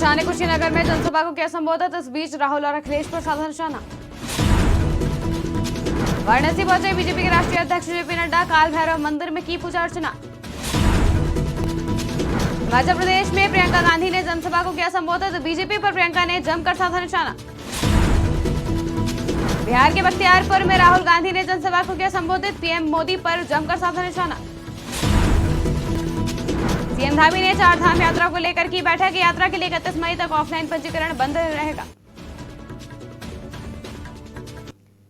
शाह ने कुशीनगर में जनसभा को किया संबोधित। इस बीच राहुल और अखिलेश पर साधा निशाना। वाराणसी पहुंचे बीजेपी के राष्ट्रीय अध्यक्ष जेपी नड्डा। काल भैरव मंदिर में की पूजा अर्चना। हिमाचल प्रदेश में प्रियंका गांधी ने जनसभा को किया संबोधित। बीजेपी पर प्रियंका ने जमकर साधा निशाना। बिहार के बख्तियारपुर में राहुल गांधी ने जनसभा को किया संबोधित। पीएम मोदी पर जमकर साधा निशाना। सीएम धामी ने 4 धाम यात्रा को लेकर की बैठक। यात्रा के लिए 31 मई तक ऑफलाइन पंजीकरण बंद रहेगा।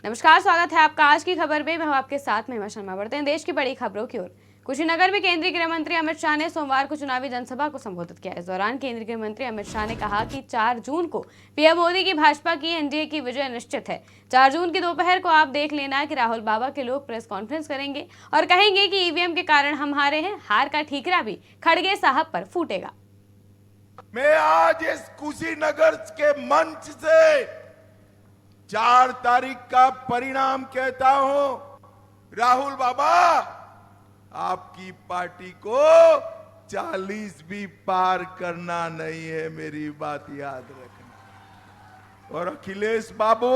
नमस्कार, स्वागत है आपका आज की खबर में। मैं हूं आपके साथ महिमा शर्मा। बढ़ते हैं देश की बड़ी खबरों की ओर। कुशीनगर में केंद्रीय गृह मंत्री अमित शाह ने सोमवार को चुनावी जनसभा को संबोधित किया। इस दौरान केंद्रीय गृह मंत्री अमित शाह ने कहा कि 4 जून को पीएम मोदी की भाजपा की एनडीए की विजय निश्चित है। 4 जून की दोपहर को आप देख लेना कि राहुल बाबा के लोग प्रेस कॉन्फ्रेंस करेंगे और कहेंगे कि ईवीएम के कारण हम हारे हैं। हार का ठीकरा भी खड़गे साहब पर फूटेगा। मैं आज इस कुशीनगर के मंच से 4 तारीख का परिणाम कहता हूं। राहुल बाबा, आपकी पार्टी को 40 भी पार करना नहीं है, मेरी बात याद रखना। और अखिलेश बाबू,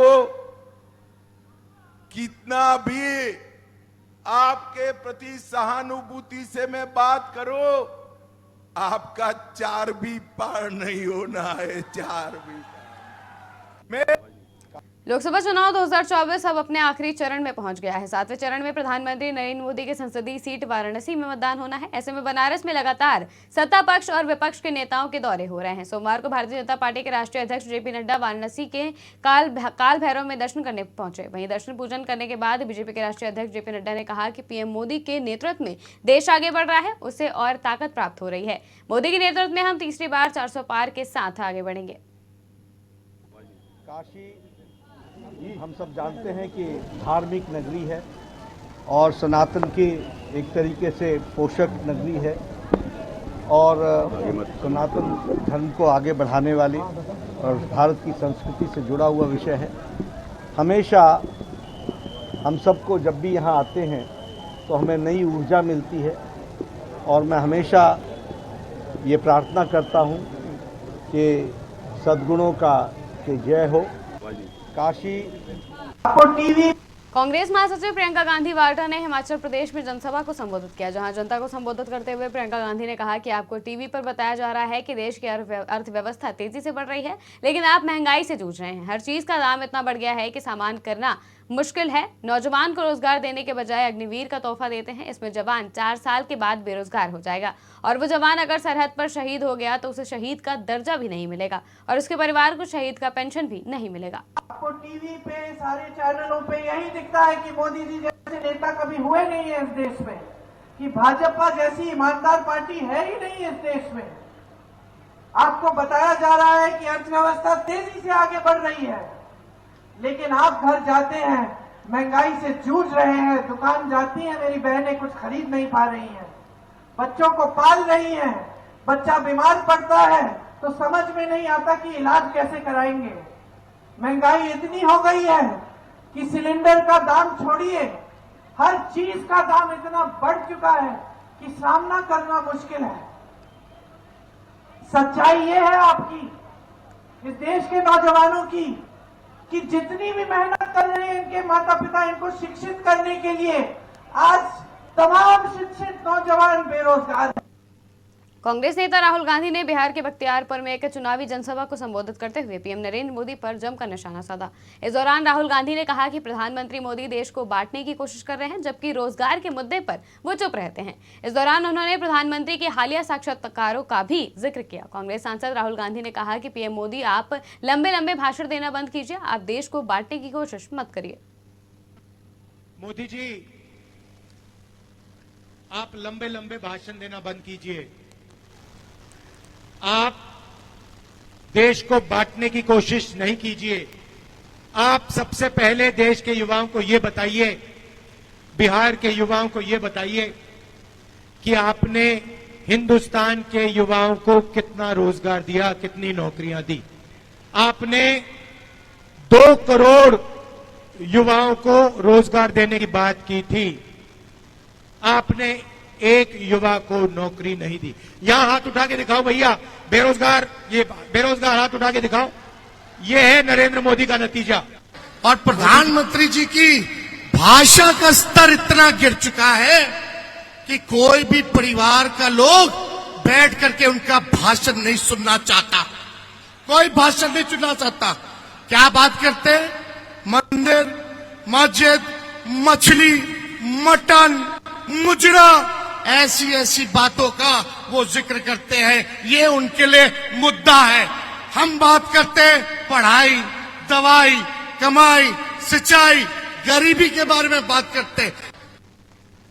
कितना भी आपके प्रति सहानुभूति से मैं बात करूं, आपका 4 भी पार नहीं होना है। 4 भी मैं लोकसभा चुनाव 2024 अब अपने आखिरी चरण में पहुंच गया है। 7वें चरण में प्रधानमंत्री नरेंद्र मोदी के संसदीय सीट वाराणसी में मतदान होना है। ऐसे में बनारस में लगातार सत्ता पक्ष और विपक्ष के नेताओं के दौरे हो रहे हैं। सोमवार को भारतीय जनता पार्टी के राष्ट्रीय अध्यक्ष जेपी नड्डा वाराणसी के काल भैरव में दर्शन करने पहुंचे। वहीं दर्शन पूजन करने के बाद बीजेपी के राष्ट्रीय अध्यक्ष जेपी नड्डा ने कहा कि पीएम मोदी के नेतृत्व में देश आगे बढ़ रहा है, उससे और ताकत प्राप्त हो रही है। मोदी के नेतृत्व में हम तीसरी बार 400 पार के साथ आगे बढ़ेंगे। काशी हम सब जानते हैं कि धार्मिक नगरी है और सनातन की एक तरीके से पोषक नगरी है और सनातन धर्म को आगे बढ़ाने वाली और भारत की संस्कृति से जुड़ा हुआ विषय है। हमेशा हम सबको जब भी यहाँ आते हैं तो हमें नई ऊर्जा मिलती है और मैं हमेशा ये प्रार्थना करता हूँ कि सद्गुणों का कि जय हो। काशी कांग्रेस महासचिव प्रियंका गांधी वाड्रा ने हिमाचल प्रदेश में जनसभा को संबोधित किया। जहां जनता को संबोधित करते हुए प्रियंका गांधी ने कहा कि आपको टीवी पर बताया जा रहा है कि देश की अर्थव्यवस्था तेजी से बढ़ रही है, लेकिन आप महंगाई से जूझ रहे हैं। हर चीज का दाम इतना बढ़ गया है कि सामान करना मुश्किल है। नौजवान को रोजगार देने के बजाय अग्निवीर का तोहफा देते हैं। इसमें जवान 4 साल के बाद बेरोजगार हो जाएगा और वो जवान अगर सरहद पर शहीद हो गया तो उसे शहीद का दर्जा भी नहीं मिलेगा और उसके परिवार को शहीद का पेंशन भी नहीं मिलेगा। आपको टीवी पे सारे चैनलों पे यही दिखता है कि मोदी जी जैसे नेता कभी हुए नहीं है इस देश में, कि भाजपा जैसी ईमानदार पार्टी है ही नहीं इस देश में। आपको बताया जा रहा है कि अर्थव्यवस्था तेजी से आगे बढ़ रही है, लेकिन आप घर जाते हैं महंगाई से जूझ रहे हैं। दुकान जाती है, मेरी बहनें कुछ खरीद नहीं पा रही हैं, बच्चों को पाल रही हैं। बच्चा बीमार पड़ता है तो समझ में नहीं आता कि इलाज कैसे कराएंगे। महंगाई इतनी हो गई है कि सिलेंडर का दाम छोड़िए, हर चीज का दाम इतना बढ़ चुका है कि सामना करना मुश्किल है। सच्चाई ये है आपकी, इस देश के नौजवानों की, कि जितनी भी मेहनत कर रहे हैं इनके माता पिता इनको शिक्षित करने के लिए, आज तमाम शिक्षित नौजवान बेरोजगार हैं। कांग्रेस नेता राहुल गांधी ने बिहार के बख्तियारपुर में एक चुनावी जनसभा को संबोधित करते हुए पीएम नरेंद्र मोदी पर जमकर निशाना साधा। इस दौरान राहुल गांधी ने कहा कि प्रधानमंत्री मोदी देश को बांटने की कोशिश कर रहे हैं, जबकि रोजगार के मुद्दे पर वो चुप रहते हैं। इस दौरान उन्होंने प्रधानमंत्री के हालिया साक्षात्कारों का भी जिक्र किया। कांग्रेस सांसद राहुल गांधी ने कहा कि पीएम मोदी, आप लंबे लंबे भाषण देना बंद कीजिए, आप देश को बांटने की कोशिश मत करिए। मोदी जी, आप लंबे लंबे भाषण देना बंद कीजिए, आप देश को बांटने की कोशिश नहीं कीजिए। आप सबसे पहले देश के युवाओं को यह बताइए, बिहार के युवाओं को यह बताइए कि आपने हिंदुस्तान के युवाओं को कितना रोजगार दिया, कितनी नौकरियां दी। आपने 2 करोड़ युवाओं को रोजगार देने की बात की थी। आपने एक युवा को नौकरी नहीं दी। यहां हाथ उठा के दिखाओ भैया, बेरोजगार, ये बेरोजगार हाथ उठा के दिखाओ। ये है नरेंद्र मोदी का नतीजा। और प्रधानमंत्री जी की भाषा का स्तर इतना गिर चुका है कि कोई भी परिवार का लोग बैठ करके उनका भाषण नहीं सुनना चाहता, कोई भाषण नहीं सुनना चाहता। क्या बात करते हैं? मंदिर, मस्जिद, मछली, मटन, मुजरा, ऐसी ऐसी बातों का वो जिक्र करते हैं। ये उनके लिए मुद्दा है। हम बात करते हैं पढ़ाई, दवाई, कमाई, सिंचाई, गरीबी के बारे में बात करते हैं।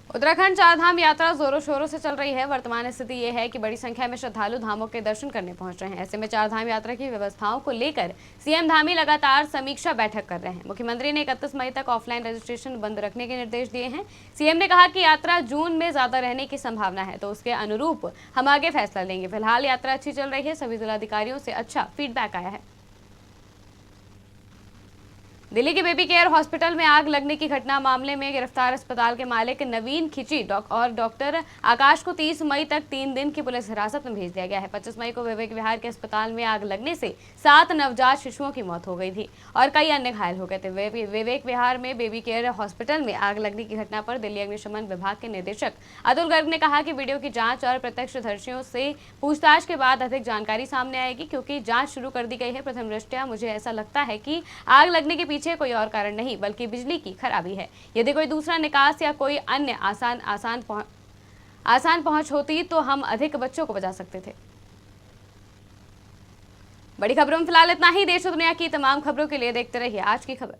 उत्तराखंड चारधाम यात्रा जोरों शोरों से चल रही है। वर्तमान स्थिति ये है कि बड़ी संख्या में श्रद्धालु धामों के दर्शन करने पहुंच रहे हैं। ऐसे में चारधाम यात्रा की व्यवस्थाओं को लेकर सीएम धामी लगातार समीक्षा बैठक कर रहे हैं। मुख्यमंत्री ने 31 मई तक ऑफलाइन रजिस्ट्रेशन बंद रखने के निर्देश दिए हैं। सीएम ने कहा कि यात्रा जून में ज्यादा रहने की संभावना है, तो उसके अनुरूप हम आगे फैसला लेंगे। फिलहाल यात्रा अच्छी चल रही है, सभी जिलाधिकारियों से अच्छा फीडबैक आया है। दिल्ली के बेबी केयर हॉस्पिटल में आग लगने की घटना मामले में गिरफ्तार अस्पताल के मालिक नवीन खिची और डॉक्टर आकाश को 30 मई तक 3 दिन की पुलिस हिरासत में भेज दिया गया है। 25 मई को विवेक विहार के अस्पताल में आग लगने से 7 नवजात शिशुओं की मौत हो गई थी और कई अन्य घायल हो गए थे। विवेक विहार में बेबी केयर हॉस्पिटल में आग लगने की घटना पर दिल्ली अग्निशमन विभाग के निदेशक अतुल गर्ग ने कहा कि वीडियो की जांच और प्रत्यक्षदर्शियों से पूछताछ के बाद अधिक जानकारी सामने आएगी, क्योंकि जांच शुरू कर दी गई है। प्रथम दृष्टया मुझे ऐसा लगता है कि आग लगने के पीछे कोई और कारण नहीं बल्कि बिजली की खराबी है। यदि कोई दूसरा निकास या कोई अन्य आसान पहुंच होती तो हम अधिक बच्चों को बचा सकते थे। बड़ी खबरों में फिलहाल इतना ही। देश और दुनिया की तमाम खबरों के लिए देखते रहिए आज की खबर।